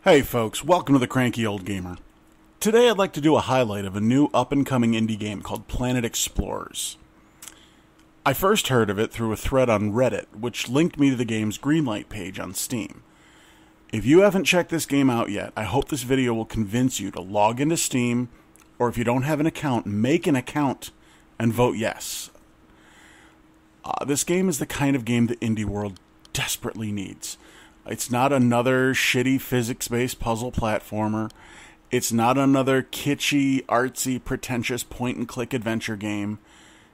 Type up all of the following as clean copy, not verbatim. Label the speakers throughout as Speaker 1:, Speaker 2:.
Speaker 1: Hey folks, welcome to the Cranky Old Gamer. Today I'd like to do a highlight of a new up-and-coming indie game called Planet Explorers. I first heard of it through a thread on Reddit, which linked me to the game's Greenlight page on Steam. If you haven't checked this game out yet, I hope this video will convince you to log into Steam, or if you don't have an account, make an account and vote yes. This game is the kind of game the indie world desperately needs. It's not another shitty physics-based puzzle platformer. It's not another kitschy, artsy, pretentious point-and-click adventure game.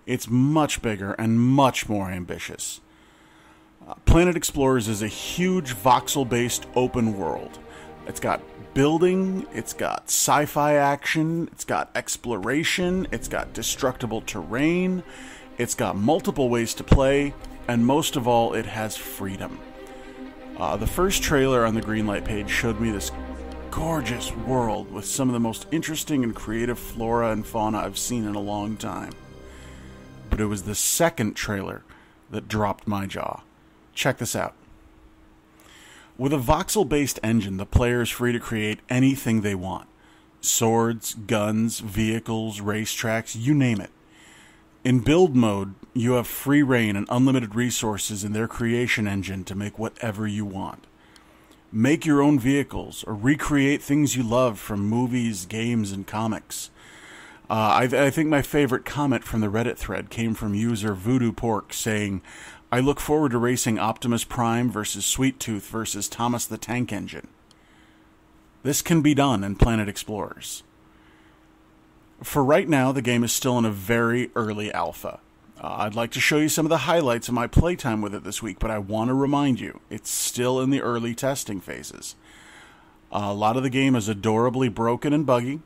Speaker 1: It's much bigger and much more ambitious. Planet Explorers is a huge voxel-based open world. It's got building, it's got sci-fi action, it's got exploration, it's got destructible terrain, it's got multiple ways to play, and most of all, it has freedom. The first trailer on the Greenlight page showed me this gorgeous world with some of the most interesting and creative flora and fauna I've seen in a long time. But it was the second trailer that dropped my jaw. Check this out. With a voxel-based engine, the player is free to create anything they want. Swords, guns, vehicles, racetracks, you name it. In build mode, you have free reign and unlimited resources in their creation engine to make whatever you want. Make your own vehicles or recreate things you love from movies, games, and comics. I think my favorite comment from the Reddit thread came from user Voodoo Pork saying, "I look forward to racing Optimus Prime versus Sweet Tooth versus Thomas the Tank Engine." This can be done in Planet Explorers. For right now, the game is still in a very early alpha. I'd like to show you some of the highlights of my playtime with it this week, but I want to remind you, it's still in the early testing phases. A lot of the game is adorably broken and buggy.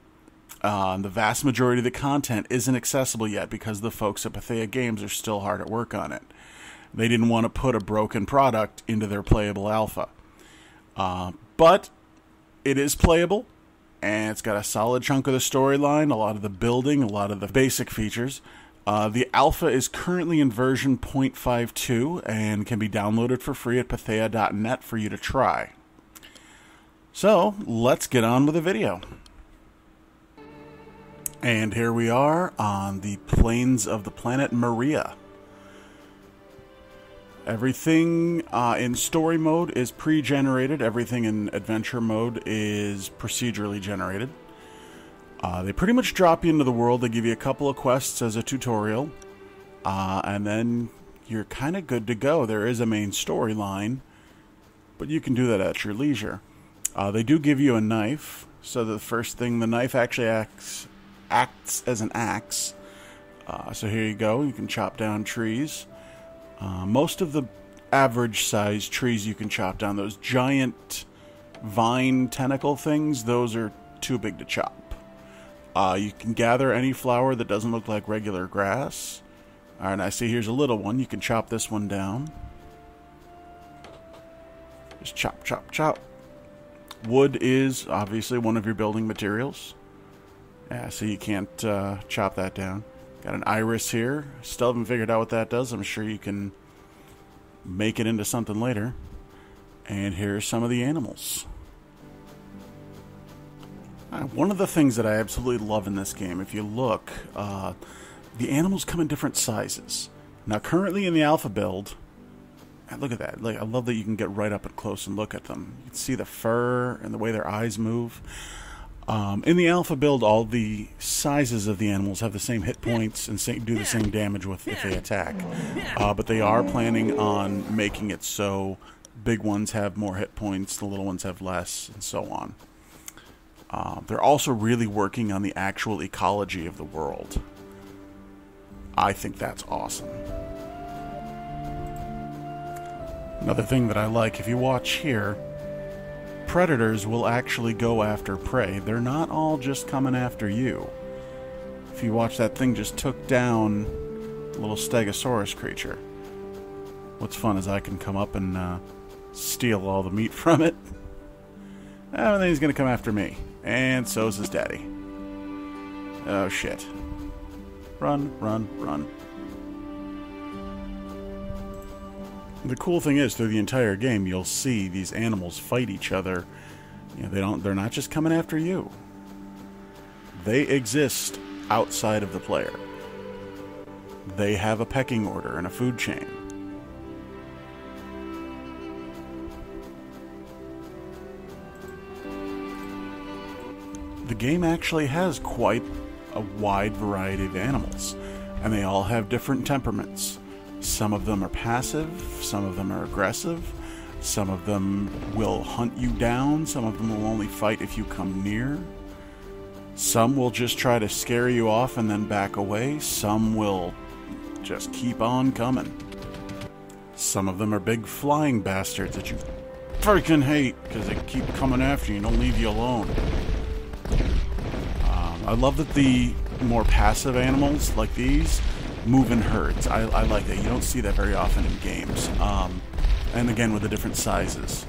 Speaker 1: The vast majority of the content isn't accessible yet because the folks at Pathea Games are still hard at work on it. They didn't want to put a broken product into their playable alpha. But it is playable. And it's got a solid chunk of the storyline, a lot of the building, a lot of the basic features. The alpha is currently in version 0.52 and can be downloaded for free at pathea.net for you to try. So, let's get on with the video. And here we are on the plains of the planet Maria. Everything in story mode is pre-generated. Everything in adventure mode is procedurally generated. They pretty much drop you into the world. They give you a couple of quests as a tutorial. And then you're kind of good to go. There is a main storyline, but you can do that at your leisure. They do give you a knife. So the first thing, the knife actually acts as an axe. So here you go. You can chop down trees. Most of the average size trees you can chop down, those giant vine tentacle things, those are too big to chop. You can gather any flower that doesn't look like regular grass. Alright, I see here's a little one. You can chop this one down. Just chop, chop, chop. Wood is obviously one of your building materials. Yeah, so you can't chop that down. Got an iris here. Still haven't figured out what that does. I'm sure you can make it into something later. And here's some of the animals. One of the things that I absolutely love in this game, if you look, the animals come in different sizes. Now, currently in the alpha build, and look at that. Like, I love that you can get right up and close and look at them. You can see the fur and the way their eyes move. In the alpha build, all the sizes of the animals have the same hit points and do the same damage with if they attack. But they are planning on making it so big ones have more hit points, the little ones have less, and so on. They're also really working on the actual ecology of the world. I think that's awesome. Another thing that I like, if you watch here, predators will actually go after prey. They're not all just coming after you. If you watch, that thing just took down a little stegosaurus creature. What's fun is I can come up and steal all the meat from it. And then he's going to come after me. And so's his daddy. Oh shit. Run, run, run. The cool thing is, through the entire game, you'll see these animals fight each other You know, they're not just coming after you. They exist outside of the player. They have a pecking order and a food chain. The game actually has quite a wide variety of animals, and they all have different temperaments. Some of them are passive, some of them are aggressive, some of them will hunt you down, some of them will only fight if you come near. Some will just try to scare you off and then back away. Some will just keep on coming. Some of them are big flying bastards that you freaking hate because they keep coming after you and don't leave you alone. I love that the more passive animals like these move in herds. I like that. You don't see that very often in games. And again, with the different sizes.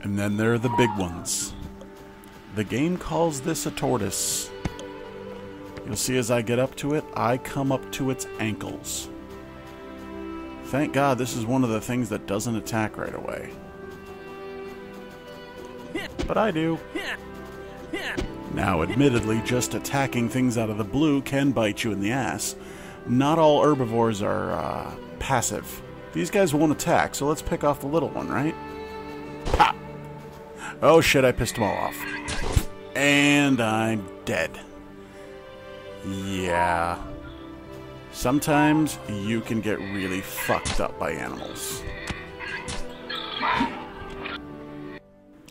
Speaker 1: And then there are the big ones. The game calls this a tortoise. You'll see as I get up to it, I come up to its ankles. Thank God this is one of the things that doesn't attack right away. But I do. Now, admittedly, just attacking things out of the blue can bite you in the ass. Not all herbivores are passive. These guys won't attack, so let's pick off the little one, right? Pop! Oh shit, I pissed them all off. And I'm dead. Yeah. Sometimes you can get really fucked up by animals.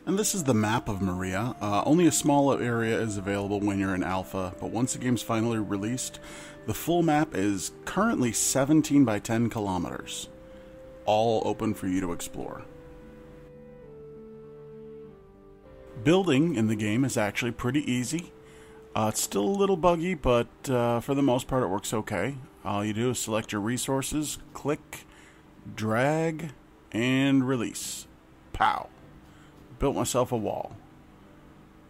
Speaker 1: And this is the map of Maria. Only a small area is available when you're in alpha, but once the game's finally released, the full map is currently 17 by 10 kilometers. All open for you to explore. Building in the game is actually pretty easy. It's still a little buggy, but for the most part it works okay. All you do is select your resources, click, drag, and release. Pow! Built myself a wall.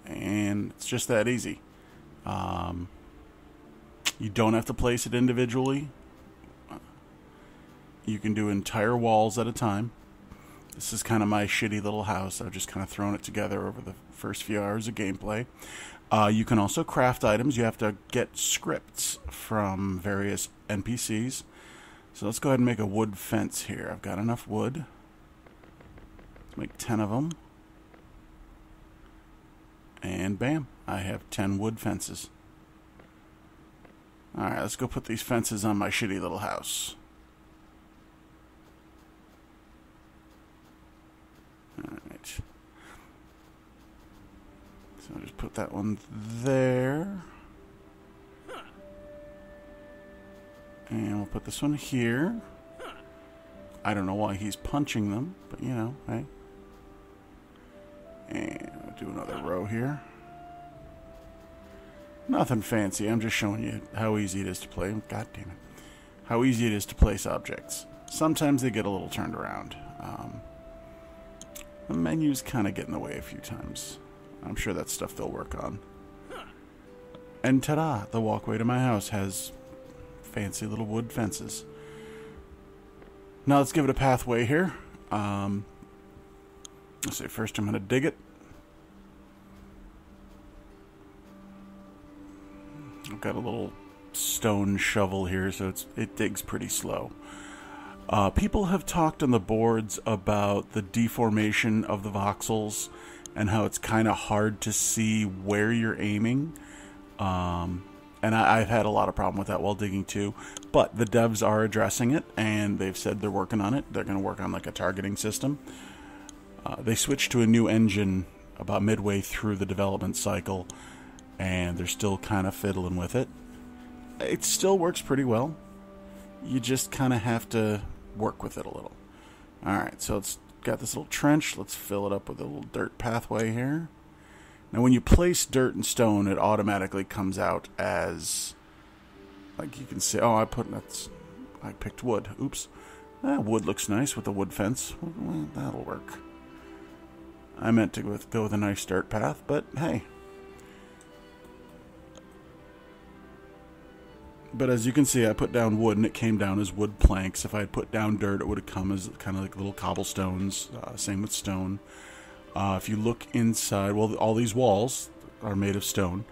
Speaker 1: And it's just that easy. You don't have to place it individually. You can do entire walls at a time. This is kind of my shitty little house. I've just kind of thrown it together over the first few hours of gameplay. You can also craft items. You have to get scripts from various NPCs. So let's go ahead and make a wood fence here. I've got enough wood. Let's make 10 of them. And bam, I have 10 wood fences. Alright, let's go put these fences on my shitty little house. Alright. So I'll just put that one there. And we'll put this one here. I don't know why he's punching them, but you know, hey. And we'll do another row here. Nothing fancy, I'm just showing you how easy it is to play. God damn it. How easy it is to place objects. Sometimes they get a little turned around. The menus kind of get in the way a few times. I'm sure that's stuff they'll work on. And ta-da! The walkway to my house has fancy little wood fences. Now let's give it a pathway here. Let's see, first I'm going to dig it. I've got a little stone shovel here, so it digs pretty slow. People have talked on the boards about the deformation of the voxels and how it's kind of hard to see where you're aiming. And I've had a lot of problem with that while digging too. But the devs are addressing it, and they've said they're working on it. They're going to work on like a targeting system. They switched to a new engine about midway through the development cycle, and they're still kind of fiddling with it. It still works pretty well. You just kind of have to work with it a little. Alright, so it's got this little trench. Let's fill it up with a little dirt pathway here. Now when you place dirt and stone, it automatically comes out as, like you can see, oh, I picked wood. Oops. Wood looks nice with the wood fence. Well, that'll work. I meant to go with a nice dirt path, but hey. But as you can see, I put down wood, and it came down as wood planks. If I had put down dirt, it would have come as kind of like little cobblestones. Same with stone. If you look inside, well, all these walls are made of stone.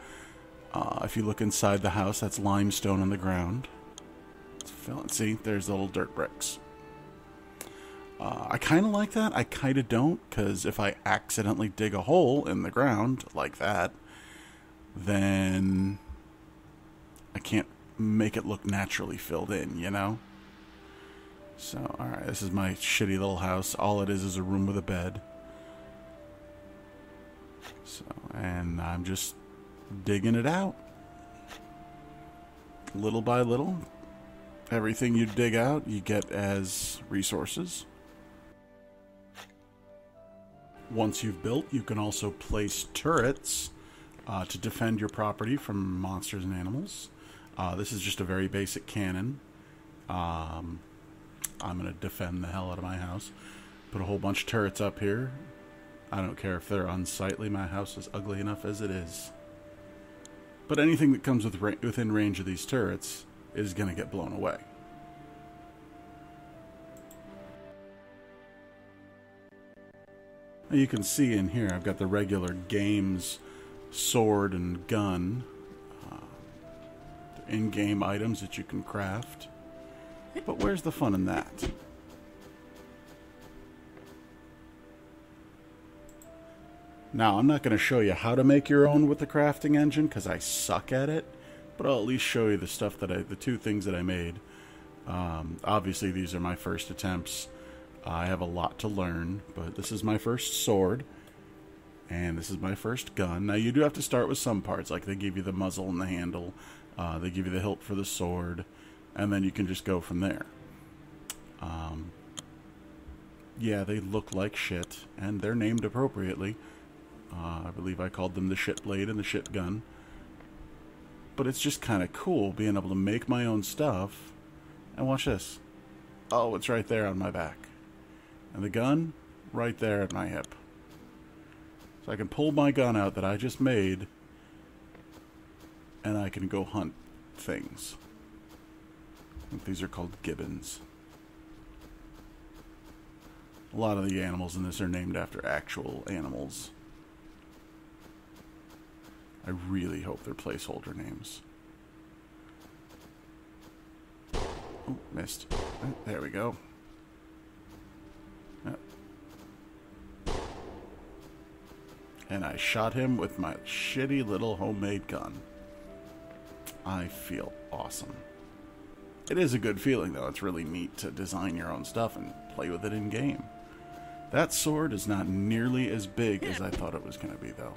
Speaker 1: If you look inside the house, that's limestone on the ground. See, there's the little dirt bricks. I kind of like that. I kind of don't, because if I accidentally dig a hole in the ground like that, then I can't make it look naturally filled in, you know? So, alright, this is my shitty little house. All it is a room with a bed. So, and I'm just digging it out. Little by little. Everything you dig out, you get as resources. Once you've built, you can also place turrets to defend your property from monsters and animals. This is just a very basic cannon. I'm going to defend the hell out of my house. Put a whole bunch of turrets up here. I don't care if they're unsightly. My house is ugly enough as it is. But anything that comes within range of these turrets is going to get blown away. Now you can see in here I've got the regular games sword and gun. In-game items that you can craft. But where's the fun in that? Now, I'm not going to show you how to make your own with the crafting engine, because I suck at it. But I'll at least show you the stuff that the two things that I made. Obviously, these are my first attempts. I have a lot to learn, but this is my first sword. And this is my first gun. Now, you do have to start with some parts, like they give you the muzzle and the handle. They give you the hilt for the sword, and then you can just go from there. Yeah, they look like shit, and they're named appropriately. I believe I called them the shit blade and the shit gun. But it's just kind of cool being able to make my own stuff. And watch this. Oh, it's right there on my back. And the gun, right there at my hip. So I can pull my gun out that I just made, and I can go hunt things. I think these are called gibbons. A lot of the animals in this are named after actual animals. I really hope they're placeholder names. Oh, missed. Oh, there we go. Oh. And I shot him with my shitty little homemade gun. I feel awesome. It is a good feeling, though. It's really neat to design your own stuff and play with it in-game. That sword is not nearly as big as I thought it was going to be, though.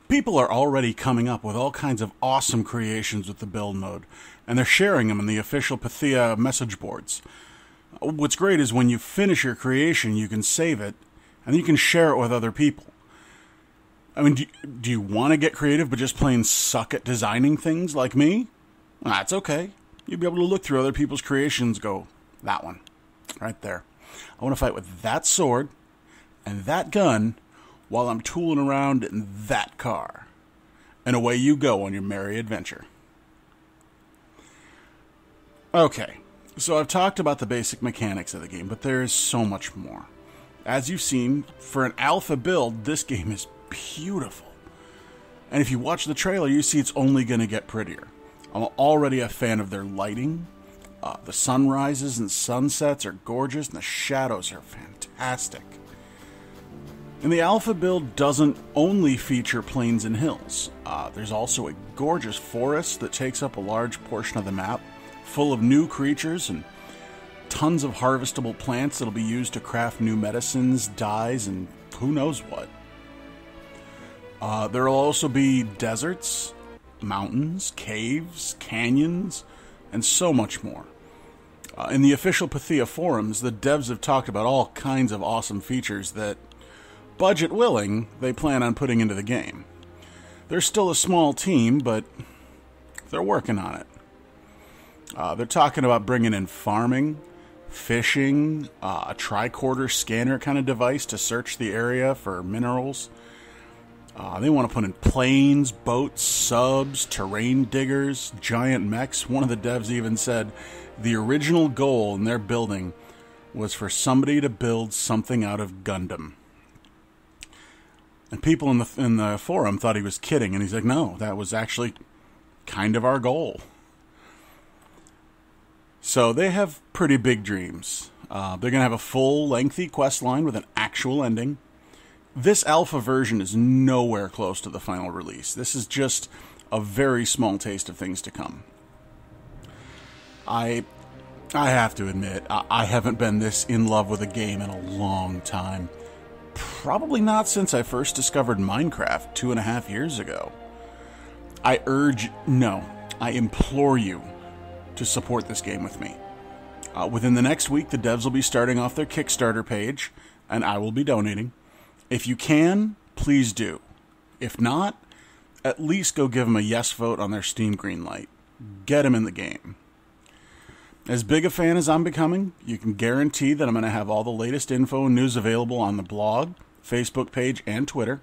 Speaker 1: People are already coming up with all kinds of awesome creations with the build mode, and they're sharing them in the official Pythia message boards. What's great is when you finish your creation, you can save it, and you can share it with other people. I mean, do you want to get creative but just plain suck at designing things like me? Well, that's okay. You'll be able to look through other people's creations, go, that one, right there. I want to fight with that sword and that gun while I'm tooling around in that car. And away you go on your merry adventure. Okay, so I've talked about the basic mechanics of the game, but there is so much more. As you've seen, for an alpha build, this game is beautiful. And if you watch the trailer, you see it's only going to get prettier. I'm already a fan of their lighting. The sunrises and sunsets are gorgeous, and the shadows are fantastic. And the alpha build doesn't only feature plains and hills. There's also a gorgeous forest that takes up a large portion of the map, full of new creatures and tons of harvestable plants that'll be used to craft new medicines, dyes, and who knows what. There will also be deserts, mountains, caves, canyons, and so much more. In the official Pythia forums, the devs have talked about all kinds of awesome features that, budget willing, they plan on putting into the game. They're still a small team, but they're working on it. They're talking about bringing in farming, fishing, a tricorder scanner kind of device to search the area for minerals. They want to put in planes, boats, subs, terrain diggers, giant mechs. One of the devs even said the original goal in their building was for somebody to build something out of Gundam. And people in the forum thought he was kidding, and he's like, no, that was actually kind of our goal. So they have pretty big dreams. They're going to have a full, lengthy quest line with an actual ending. This alpha version is nowhere close to the final release. This is just a very small taste of things to come. I have to admit, I haven't been this in love with a game in a long time. Probably not since I first discovered Minecraft 2.5 years ago. I implore you to support this game with me. Within the next week, the devs will be starting off their Kickstarter page, and I will be donating. If you can, please do. If not, at least go give them a yes vote on their Steam Greenlight. Get them in the game. As big a fan as I'm becoming, you can guarantee that I'm going to have all the latest info and news available on the blog, Facebook page, and Twitter.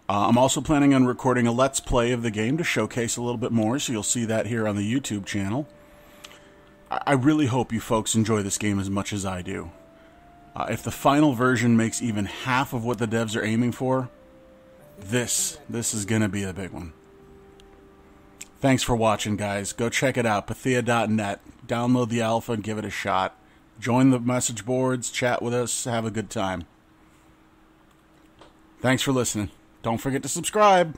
Speaker 1: I'm also planning on recording a Let's Play of the game to showcase a little bit more, so you'll see that here on the YouTube channel. I really hope you folks enjoy this game as much as I do. If the final version makes even half of what the devs are aiming for, this is going to be a big one. Thanks for watching, guys. Go check it out, Pathea.net. Download the alpha and give it a shot. Join the message boards, chat with us, have a good time. Thanks for listening. Don't forget to subscribe.